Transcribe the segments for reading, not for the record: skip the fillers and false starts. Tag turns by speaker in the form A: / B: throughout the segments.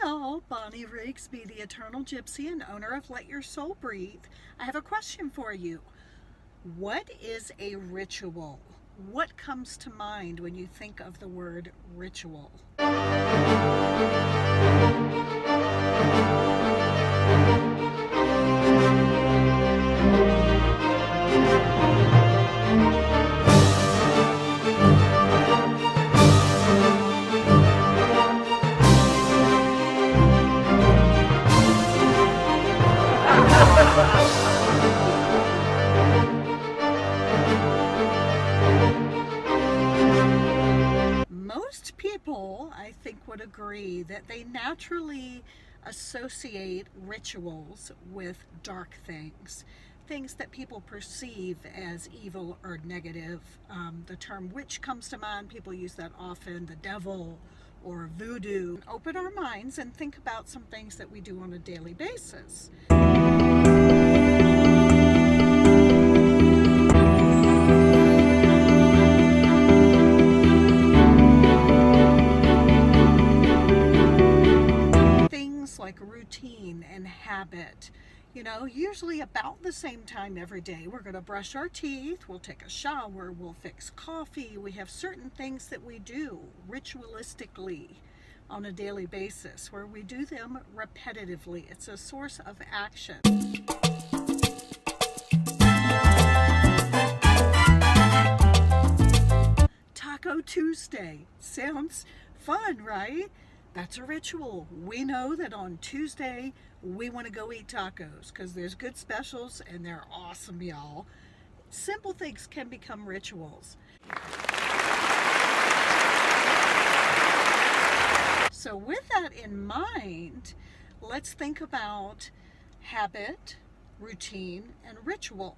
A: y'all, Bonnie Rigsby, the Eternal Gypsy and owner of Let Your Soul Breathe. I have a question for you. What is a ritual? What comes to mind when you think of the word ritual? Most people, I think, would agree that they naturally associate rituals with dark things, things that people perceive as evil or negative. The term witch comes to mind. People use that often, the devil or voodoo. Open our minds and think about some things that we do on a daily basis. Like routine and habit, usually about the same time every day. We're going to brush our teeth, we'll take a shower, we'll fix coffee. We have certain things that we do ritualistically on a daily basis where we do them repetitively. It's a source of action. Taco Tuesday sounds fun, right? That's a ritual. We know that on Tuesday we want to go eat tacos because there's good specials and they're awesome, y'all. Simple things can become rituals. So with that in mind, let's think about habit, routine, and ritual.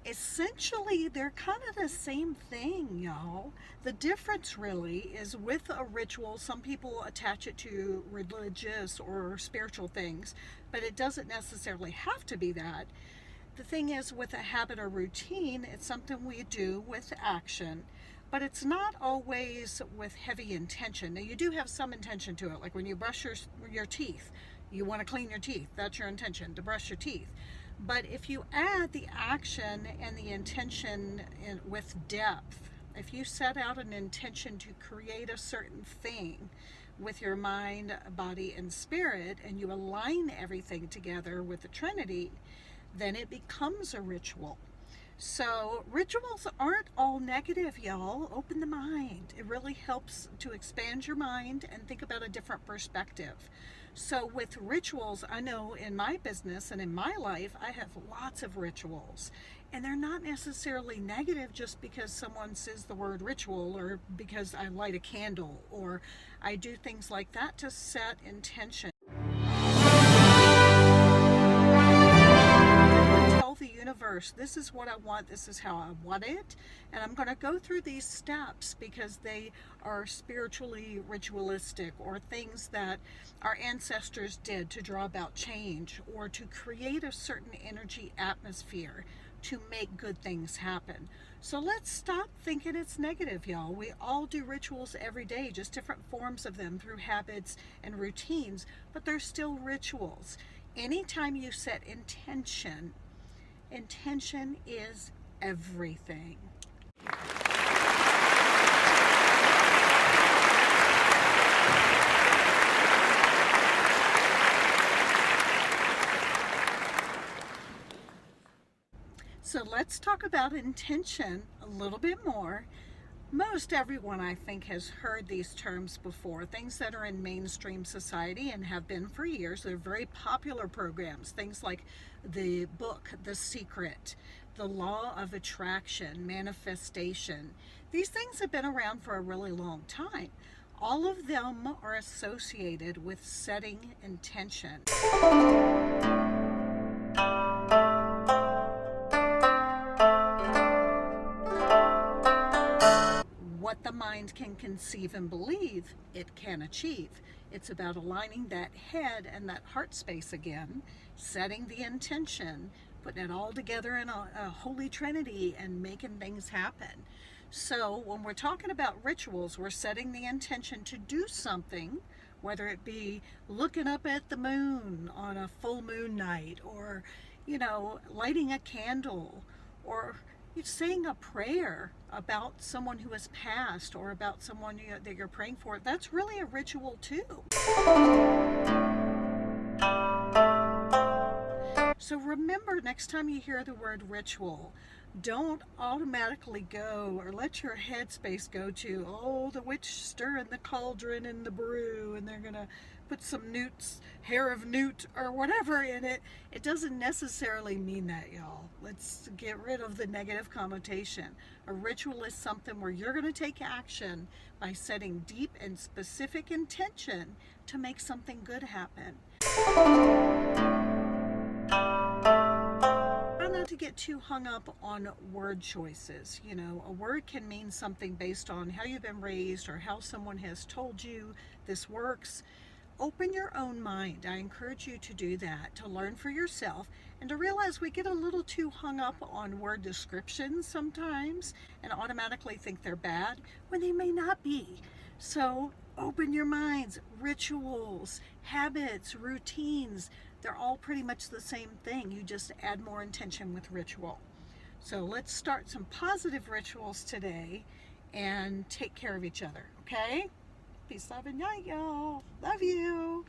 A: Essentially, they're kind of the same thing, y'all. The difference really is with a ritual, some people attach it to religious or spiritual things, but it doesn't necessarily have to be that. The thing is, with a habit or routine, it's something we do with action, but it's not always with heavy intention. Now, you do have some intention to it, like when you brush your teeth, you want to clean your teeth. That's your intention, to brush your teeth. But if you add the action and the intention with depth, if you set out an intention to create a certain thing with your mind, body, and spirit, and you align everything together with the Trinity, then it becomes a ritual. So rituals aren't all negative, y'all. Open the mind. It really helps to expand your mind and think about a different perspective. So with rituals, I know in my business and in my life, I have lots of rituals. And they're not necessarily negative just because someone says the word ritual or because I light a candle or I do things like that to set intention. The universe, this is what I want, this is how I want it, and I'm going to go through these steps because they are spiritually ritualistic or things that our ancestors did to draw about change or to create a certain energy atmosphere to make good things happen. So let's stop thinking it's negative, y'all. We all do rituals every day, just different forms of them through habits and routines, but they're still rituals. Anytime you set intention, intention is everything. So let's talk about intention a little bit more. Most everyone, I think, has heard these terms before, things that are in mainstream society and have been for years. They're very popular programs, things like the book, The Secret, the law of attraction, manifestation. These things have been around for a really long time. All of them are associated with setting intention. What the mind can conceive and believe, it can achieve. It's about aligning that head and that heart space again, setting the intention, putting it all together in a holy trinity and making things happen. So when we're talking about rituals, we're setting the intention to do something whether it be looking up at the moon on a full moon night, or, you know, lighting a candle, or saying a prayer about someone who has passed, or about someone that you're praying for. That's really a ritual too. So remember, next time you hear the word ritual, don't automatically go or let your headspace go to, oh, the witch stirring the cauldron and the brew, and they're gonna put some newts, hair of newt or whatever in it. It doesn't necessarily mean that, y'all. Let's get rid of the negative connotation. A ritual is something where you're gonna take action by setting deep and specific intention to make something good happen. Not to get too hung up on word choices. You know, a word can mean something based on how you've been raised or how someone has told you this works. Open your own mind. I encourage you to do that, to learn for yourself, and to realize we get a little too hung up on word descriptions sometimes and automatically think they're bad when they may not be. So open your minds. Rituals, habits, routines, they're all pretty much the same thing. You just add more intention with ritual. So let's start some positive rituals today and take care of each other, okay? Peace, love, and light, y'all. Love you.